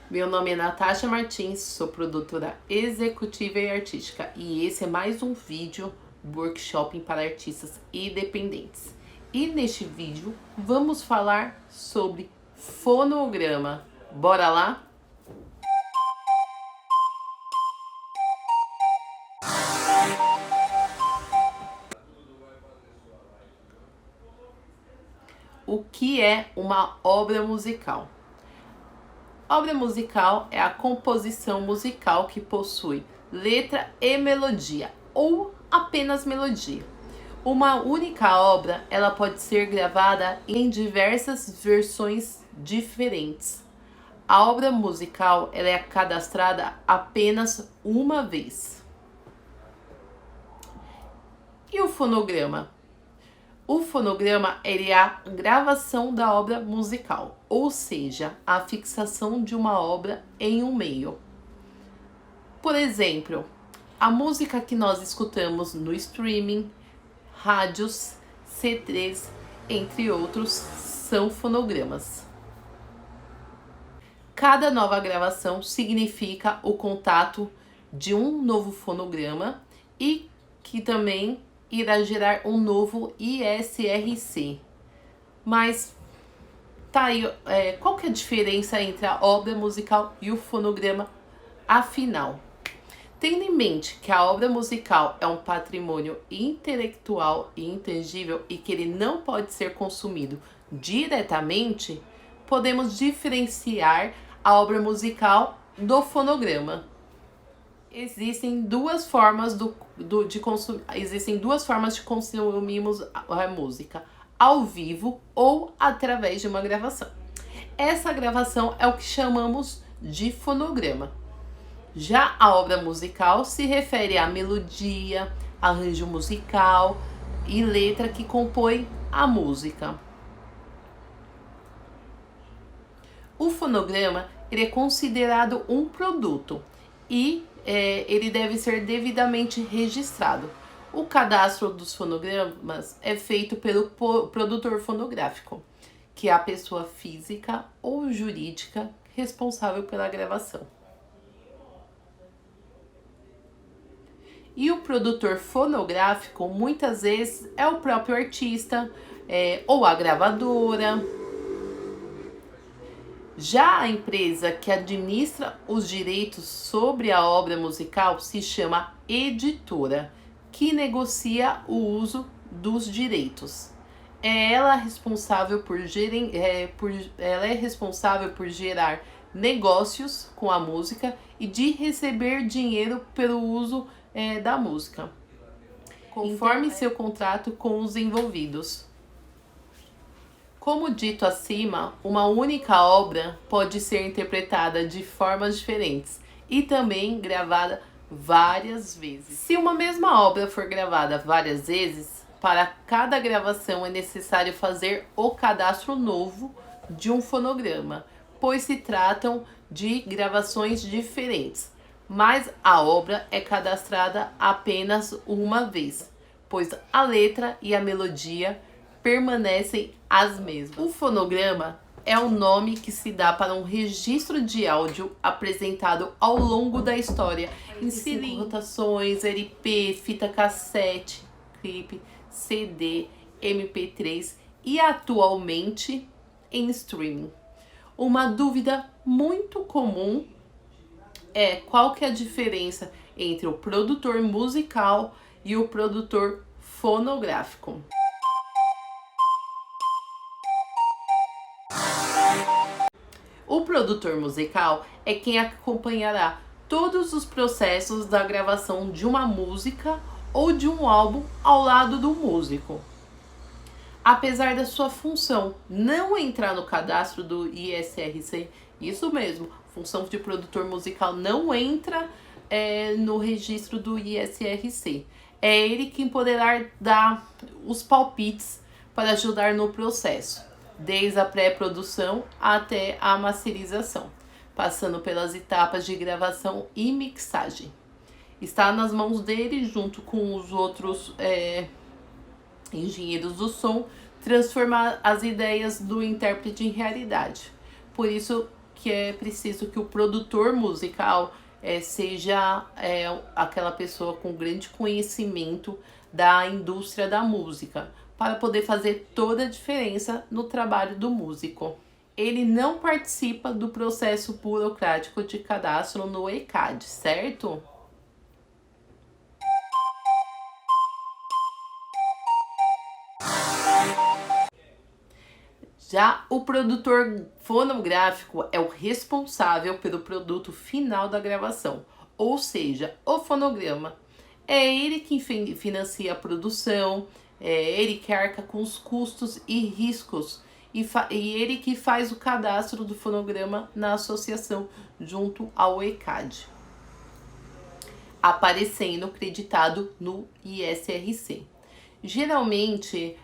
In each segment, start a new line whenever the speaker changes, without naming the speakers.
Meu nome é Natasha Martins, sou produtora executiva e artística e esse é mais um vídeo workshop para artistas independentes. E neste vídeo vamos falar sobre fonograma. Bora lá? O que é uma obra musical? Obra musical é a composição musical que possui letra e melodia, ou apenas melodia. Uma única obra, ela pode ser gravada em diversas versões diferentes. A obra musical, ela é cadastrada apenas uma vez. E o fonograma? O fonograma é a gravação da obra musical, ou seja, a fixação de uma obra em um meio. Por exemplo, a música que nós escutamos no streaming, rádios, C3, entre outros, são fonogramas. Cada nova gravação significa o contato de um novo fonograma e que também irá gerar um novo ISRC. Mas tá aí, qual que é a diferença entre a obra musical e o fonograma afinal? Tendo em mente que a obra musical é um patrimônio intelectual e intangível e que ele não pode ser consumido diretamente, podemos diferenciar a obra musical do fonograma. Existem duas formas de consumirmos a música, ao vivo ou através de uma gravação. Essa gravação é o que chamamos de fonograma. Já a obra musical se refere à melodia, arranjo musical e letra que compõe a música. O fonograma ele é considerado um produto e ele deve ser devidamente registrado. O cadastro dos fonogramas é feito pelo produtor fonográfico, que é a pessoa física ou jurídica responsável pela gravação. E o produtor fonográfico, muitas vezes, é o próprio artista ou a gravadora. Já a empresa que administra os direitos sobre a obra musical se chama editora, que negocia o uso dos direitos. Ela é responsável por gerar negócios com a música e de receber dinheiro pelo uso da música, conforme seu contrato com os envolvidos. Como dito acima, uma única obra pode ser interpretada de formas diferentes e também gravada várias vezes. Se uma mesma obra for gravada várias vezes, para cada gravação é necessário fazer o cadastro novo de um fonograma, pois se tratam de gravações diferentes. Mas a obra é cadastrada apenas uma vez, pois a letra e a melodia permanecem as mesmas. O fonograma é o nome que se dá para um registro de áudio apresentado ao longo da história, inserindo rotações, LP, fita cassete, clipe, CD, MP3 e atualmente em streaming. Uma dúvida muito comum é qual que é a diferença entre o produtor musical e o produtor fonográfico. O produtor musical é quem acompanhará todos os processos da gravação de uma música ou de um álbum ao lado do músico. Apesar da sua função não entrar no cadastro do ISRC, isso mesmo, função de produtor musical não entra no registro do ISRC. É ele quem poderá dar os palpites para ajudar no processo, desde a pré-produção até a masterização, passando pelas etapas de gravação e mixagem. Está nas mãos dele, junto com os outros engenheiros do som, transformar as ideias do intérprete em realidade. Por isso, que é preciso que o produtor musical seja aquela pessoa com grande conhecimento da indústria da música, para poder fazer toda a diferença no trabalho do músico. Ele não participa do processo burocrático de cadastro no ECAD, certo? Já o produtor fonográfico é o responsável pelo produto final da gravação, ou seja, o fonograma. É ele quem financia a produção, é ele que arca com os custos e riscos, e ele que faz o cadastro do fonograma na associação junto ao ECAD, aparecendo creditado no ISRC. Geralmente,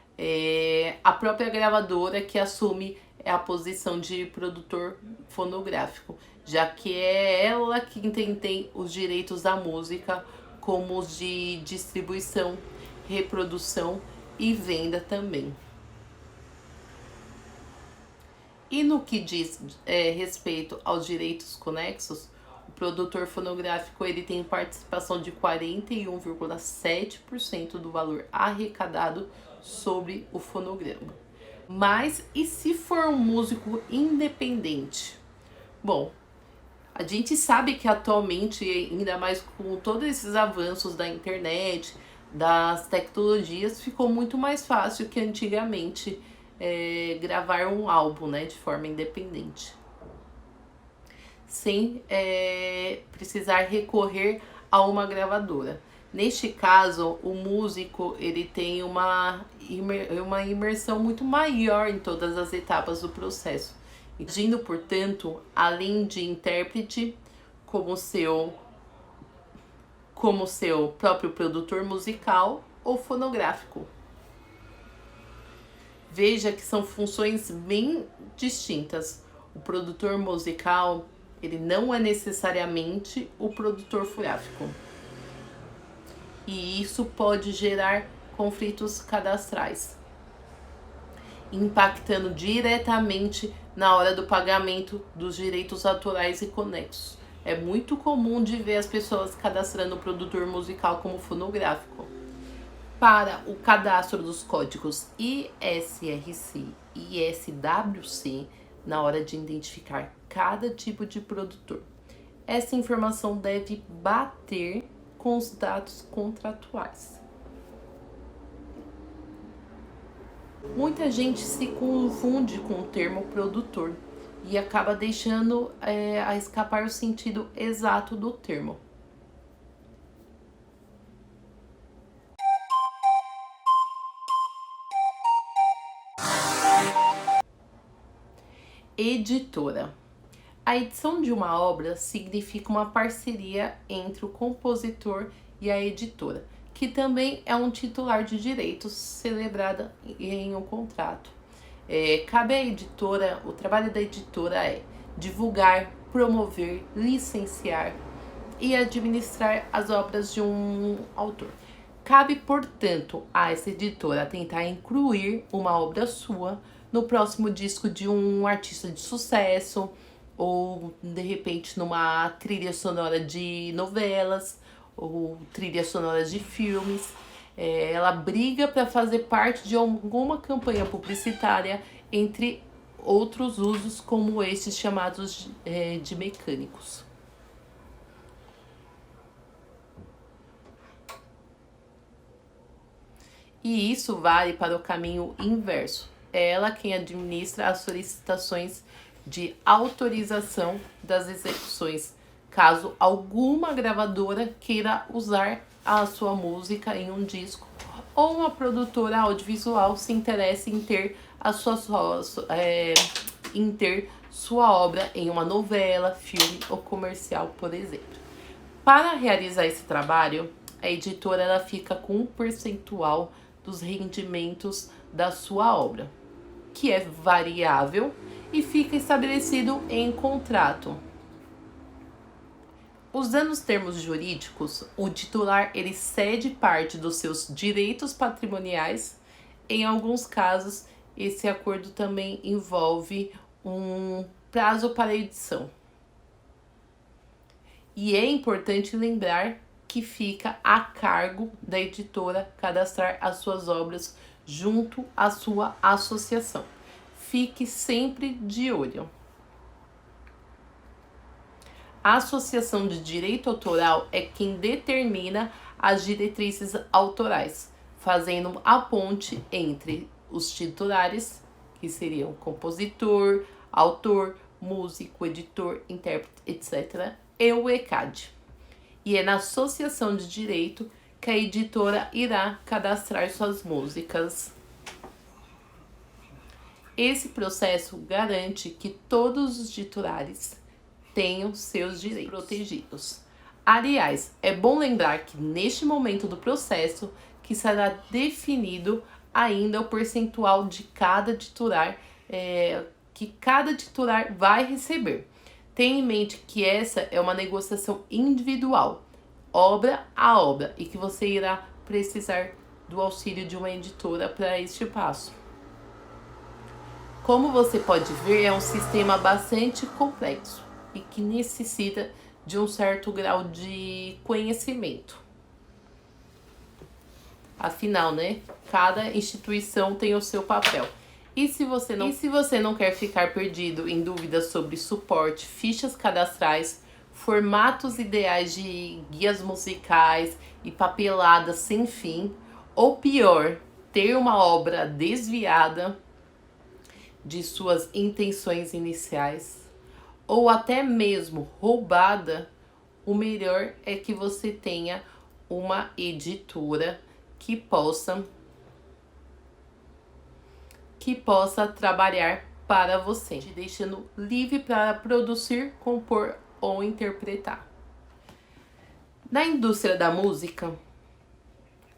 a própria gravadora que assume a posição de produtor fonográfico, já que é ela quem tem os direitos da música, como os de distribuição, reprodução e venda também. E no que diz respeito aos direitos conexos, o produtor fonográfico ele tem participação de 41,7% do valor arrecadado sobre o fonograma. Mas e se for um músico independente? Bom, a gente sabe que atualmente, ainda mais com todos esses avanços da internet, das tecnologias, ficou muito mais fácil que antigamente gravar um álbum, né, de forma independente, sem precisar recorrer a uma gravadora. Neste caso, o músico ele tem uma imersão muito maior em todas as etapas do processo, agindo, portanto, além de intérprete, como seu próprio produtor musical ou fonográfico. Veja que são funções bem distintas. O produtor musical, ele não é necessariamente o produtor fonográfico. E isso pode gerar conflitos cadastrais, impactando diretamente na hora do pagamento dos direitos autorais e conexos. É muito comum de ver as pessoas cadastrando o produtor musical como fonográfico. Para o cadastro dos códigos ISRC e ISWC, na hora de identificar cada tipo de produtor, essa informação deve bater com os dados contratuais. Muita gente se confunde com o termo produtor e acaba deixando a escapar o sentido exato do termo. Editora. A edição de uma obra significa uma parceria entre o compositor e a editora, que também é um titular de direitos celebrada em um contrato. Cabe à editora, o trabalho da editora é divulgar, promover, licenciar e administrar as obras de um autor. Cabe, portanto, a essa editora tentar incluir uma obra sua no próximo disco de um artista de sucesso, ou de repente numa trilha sonora de novelas, ou trilha sonora de filmes. Ela briga para fazer parte de alguma campanha publicitária, entre outros usos como estes chamados de mecânicos. E isso vale para o caminho inverso. É ela quem administra as solicitações de autorização das execuções, caso alguma gravadora queira usar a sua música em um disco, ou uma produtora audiovisual se interesse em ter sua obra em uma novela, filme ou comercial, por exemplo. Para realizar esse trabalho, a editora ela fica com um percentual dos rendimentos da sua obra, que é variável e fica estabelecido em contrato. Usando os termos jurídicos, o titular ele cede parte dos seus direitos patrimoniais. Em alguns casos, esse acordo também envolve um prazo para edição. E é importante lembrar que fica a cargo da editora cadastrar as suas obras junto à sua associação. Fique sempre de olho. A Associação de Direito Autoral é quem determina as diretrizes autorais, fazendo a ponte entre os titulares, que seriam compositor, autor, músico, editor, intérprete, etc., e o ECAD. E é na associação de direito que a editora irá cadastrar suas músicas. Esse processo garante que todos os titulares tenham seus direitos protegidos. Aliás, é bom lembrar que neste momento do processo que será definido ainda o percentual de cada titular que cada titular vai receber. Tenha em mente que essa é uma negociação individual, obra a obra, e que você irá precisar do auxílio de uma editora para este passo. Como você pode ver, é um sistema bastante complexo e que necessita de um certo grau de conhecimento. Afinal, né? Cada instituição tem o seu papel. E se você não quer ficar perdido em dúvidas sobre suporte, fichas cadastrais, formatos ideais de guias musicais e papeladas sem fim, ou pior, ter uma obra desviada de suas intenções iniciais, ou até mesmo roubada, o melhor é que você tenha uma editora que possa trabalhar para você, te deixando livre para produzir, compor ou interpretar. Na indústria da música,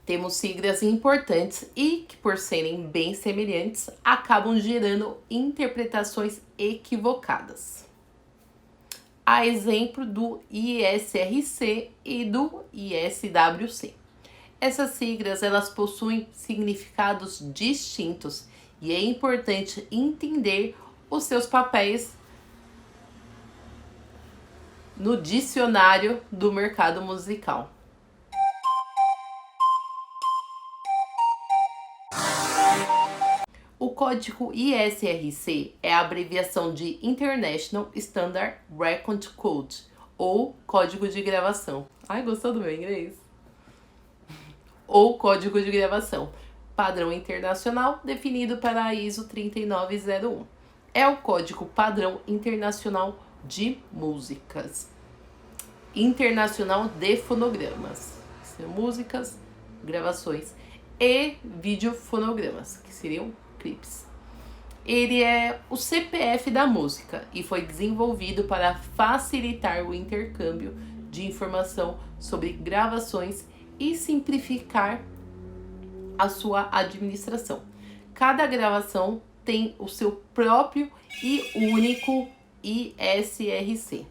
temos siglas importantes e que, por serem bem semelhantes, acabam gerando interpretações equivocadas. A exemplo do ISRC e do ISWC. Essas siglas, elas possuem significados distintos e é importante entender os seus papéis no dicionário do mercado musical. O código ISRC é a abreviação de International Standard Record Code, ou código de gravação. Ai, gostou do meu inglês? Ou código de gravação, padrão internacional definido para a ISO 3901. É o código padrão internacional de músicas. Internacional de fonogramas. São músicas, gravações e videofonogramas, que seriam clipes. Ele é o CPF da música e foi desenvolvido para facilitar o intercâmbio de informação sobre gravações e simplificar a sua administração. Cada gravação tem o seu próprio e único ISRC.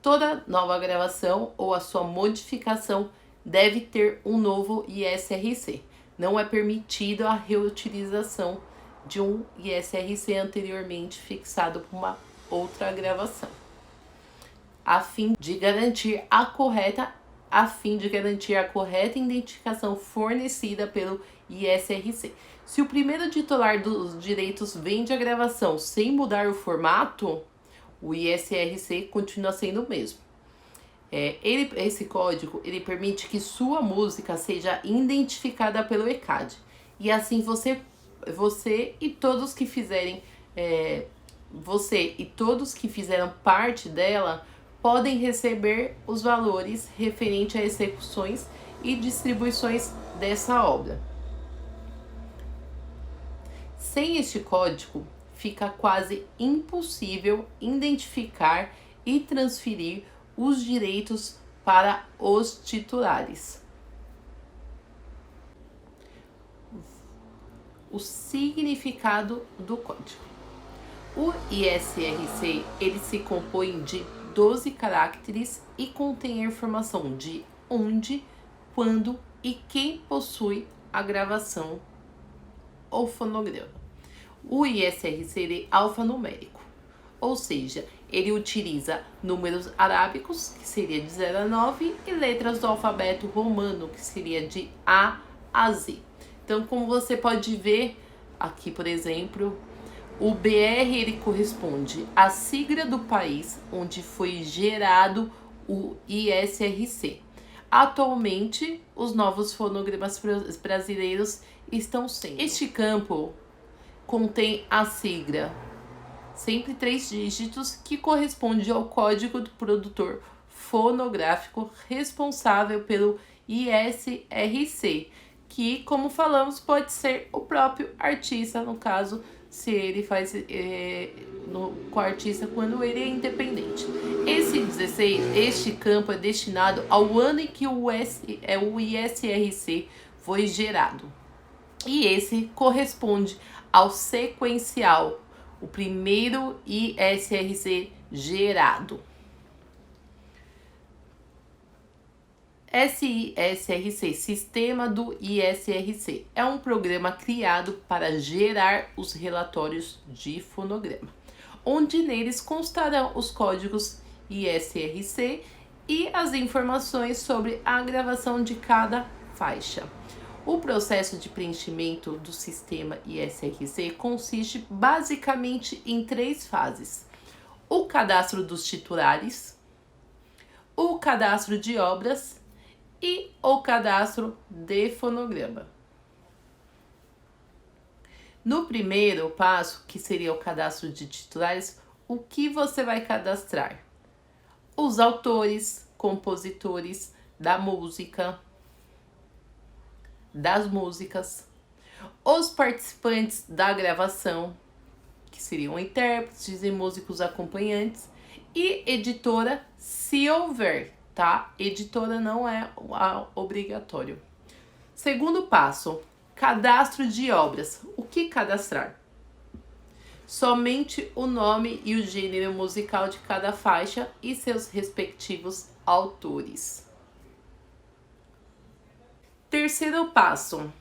Toda nova gravação ou a sua modificação deve ter um novo ISRC. Não é permitida a reutilização de um ISRC anteriormente fixado por uma outra gravação, a fim de garantir a correta identificação fornecida pelo ISRC. Se o primeiro titular dos direitos vende a gravação sem mudar o formato, o ISRC continua sendo o mesmo. Esse código ele permite que sua música seja identificada pelo ECAD. E assim você e todos que fizeram parte dela podem receber os valores referentes a execuções e distribuições dessa obra. Sem este código, fica quase impossível identificar e transferir os direitos para os titulares. O significado do código. O ISRC, ele se compõe de 12 caracteres e contém a informação de onde, quando e quem possui a gravação ou fonograma. O ISRC é alfanumérico, ou seja, ele utiliza números arábicos, que seria de 0 a 9, e letras do alfabeto romano, que seria de A a Z. Então, como você pode ver aqui, por exemplo, o BR ele corresponde à sigla do país onde foi gerado o ISRC. Atualmente, os novos fonogramas brasileiros estão sendo. Este campo contém a sigla, sempre 3 dígitos, que corresponde ao código do produtor fonográfico responsável pelo ISRC, que, como falamos, pode ser o próprio artista, no caso, se ele faz com o artista quando ele é independente. Este campo é destinado ao ano em que o ISRC foi gerado. E esse corresponde ao sequencial, o primeiro ISRC gerado. SISRC, Sistema do ISRC, é um programa criado para gerar os relatórios de fonograma, onde neles constarão os códigos ISRC e as informações sobre a gravação de cada faixa. O processo de preenchimento do sistema ISRC consiste basicamente em 3 fases: o cadastro dos titulares, o cadastro de obras e o cadastro de fonograma. No primeiro passo, que seria o cadastro de titulares, o que você vai cadastrar? Os autores, compositores da música, das músicas, os participantes da gravação, que seriam intérpretes e músicos acompanhantes, e editora, se houver, tá? Editora não é obrigatório. Segundo passo, cadastro de obras. O que cadastrar? Somente o nome e o gênero musical de cada faixa e seus respectivos autores. Terceiro passo,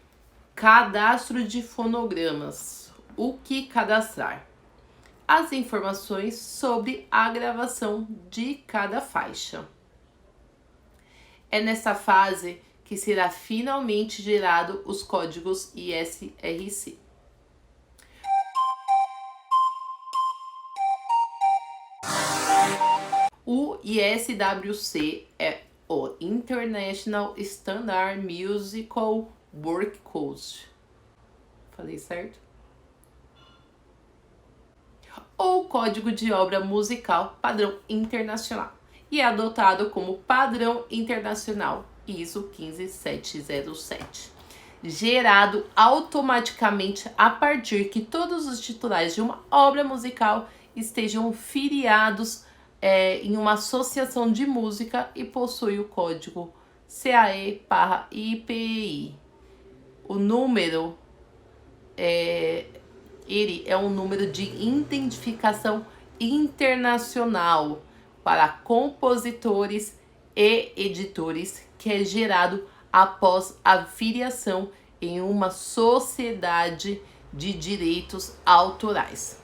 cadastro de fonogramas. O que cadastrar? As informações sobre a gravação de cada faixa. É nessa fase que será finalmente gerado os códigos ISRC. O ISWC é o International Standard Musical Work Code. Falei certo? Ou Código de Obra Musical Padrão Internacional, e é adotado como padrão internacional ISO 15707, gerado automaticamente a partir que todos os titulares de uma obra musical estejam filiados em uma associação de música e possui o código CAE/IPI. O número ele é um número de identificação internacional para compositores e editores, que é gerado após a filiação em uma sociedade de direitos autorais.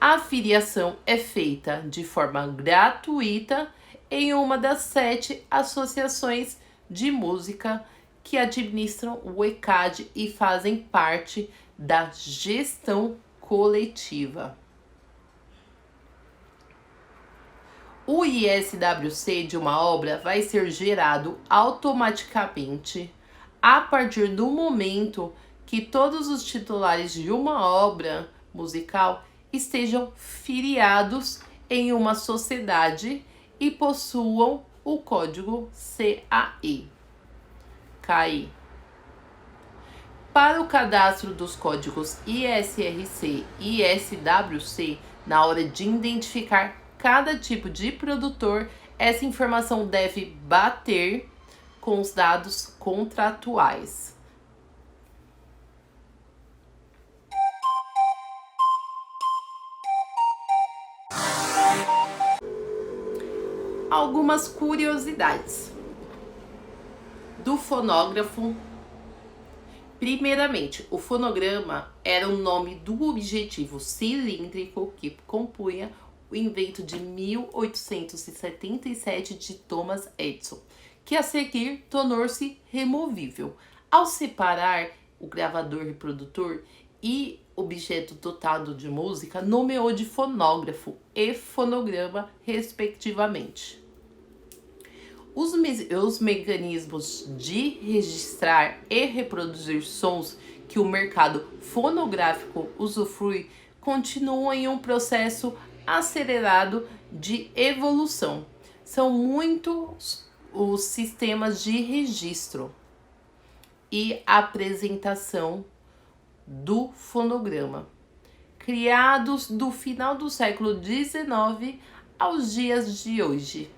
A filiação é feita de forma gratuita em uma das 7 associações de música que administram o ECAD e fazem parte da gestão coletiva. O ISWC de uma obra vai ser gerado automaticamente a partir do momento que todos os titulares de uma obra musical estejam filiados em uma sociedade e possuam o código CAE. Para o cadastro dos códigos ISRC e ISWC, na hora de identificar cada tipo de produtor, essa informação deve bater com os dados contratuais. Algumas curiosidades do fonógrafo. Primeiramente, o fonograma era o nome do objetivo cilíndrico que compunha o invento de 1877 de Thomas Edison, que a seguir tornou-se removível. Ao separar o gravador reprodutor e objeto dotado de música, nomeou de fonógrafo e fonograma, respectivamente. Os mecanismos de registrar e reproduzir sons que o mercado fonográfico usufrui continuam em um processo acelerado de evolução. São muitos os sistemas de registro e apresentação do fonograma, criados do final do século XIX aos dias de hoje.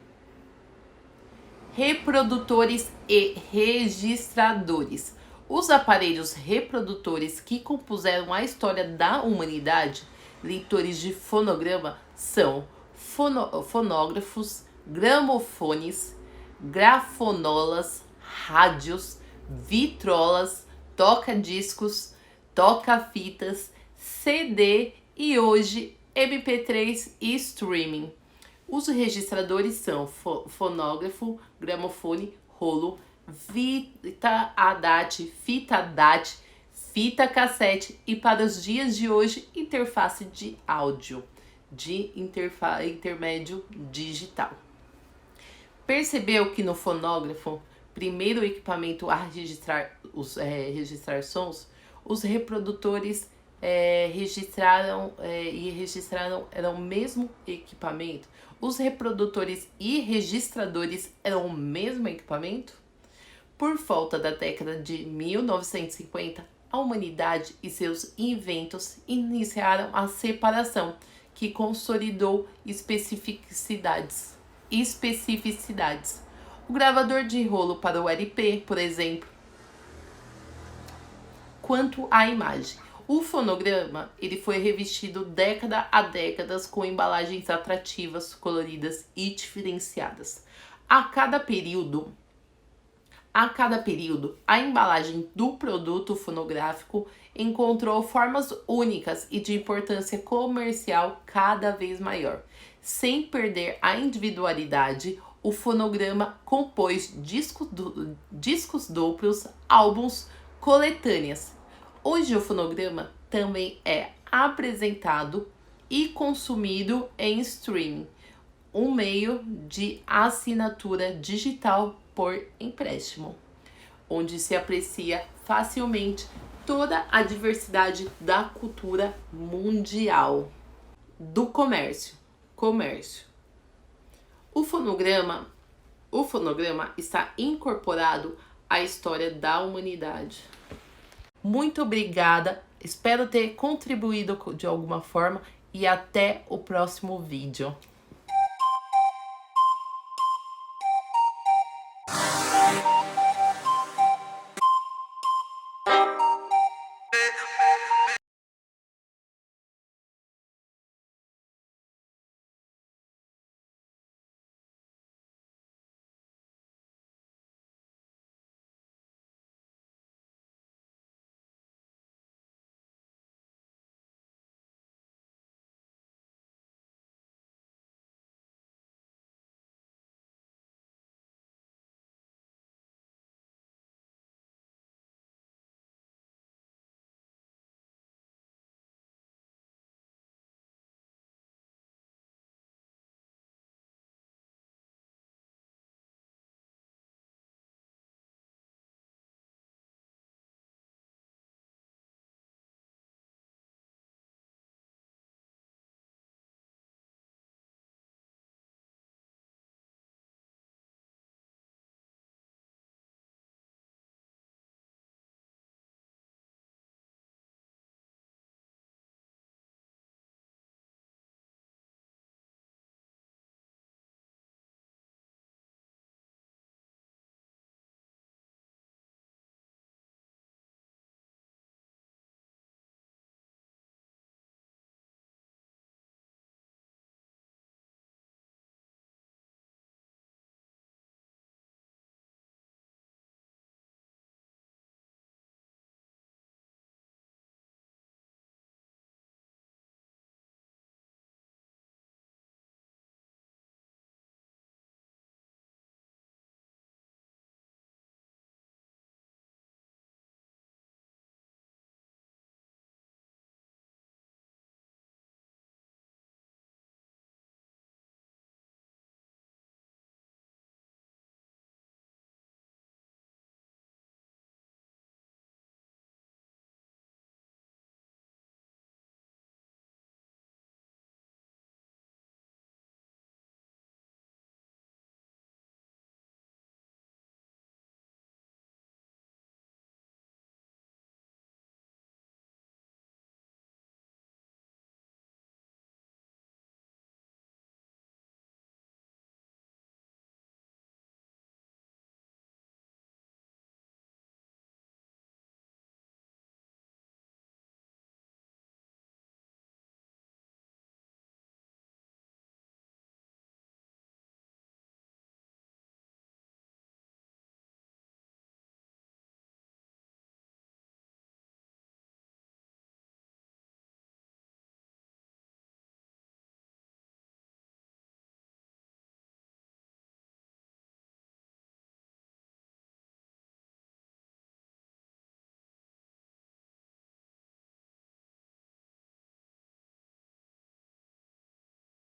Reprodutores e registradores. Os aparelhos reprodutores que compuseram a história da humanidade, leitores de fonograma, são fonógrafos, gramofones, grafonolas, rádios, vitrolas, toca-discos, toca-fitas, CD e hoje MP3 e streaming. Os registradores são fonógrafo, gramofone, rolo, fita DAT, fita cassete e, para os dias de hoje, interface de áudio, de intermédio digital. Percebeu que no fonógrafo, primeiro equipamento a registrar sons, os reprodutores registraram eram o mesmo equipamento? Os reprodutores e registradores eram o mesmo equipamento? Por volta da década de 1950, a humanidade e seus inventos iniciaram a separação, que consolidou especificidades. O gravador de rolo para o LP, por exemplo. Quanto à imagem, o fonograma ele foi revestido década a décadas com embalagens atrativas, coloridas e diferenciadas. A cada período, a embalagem do produto fonográfico encontrou formas únicas e de importância comercial cada vez maior. Sem perder a individualidade, o fonograma compôs discos duplos, álbuns, coletâneas. Hoje o fonograma também é apresentado e consumido em streaming, um meio de assinatura digital por empréstimo, onde se aprecia facilmente toda a diversidade da cultura mundial. Do comércio. O fonograma está incorporado à história da humanidade. Muito obrigada, espero ter contribuído de alguma forma e até o próximo vídeo.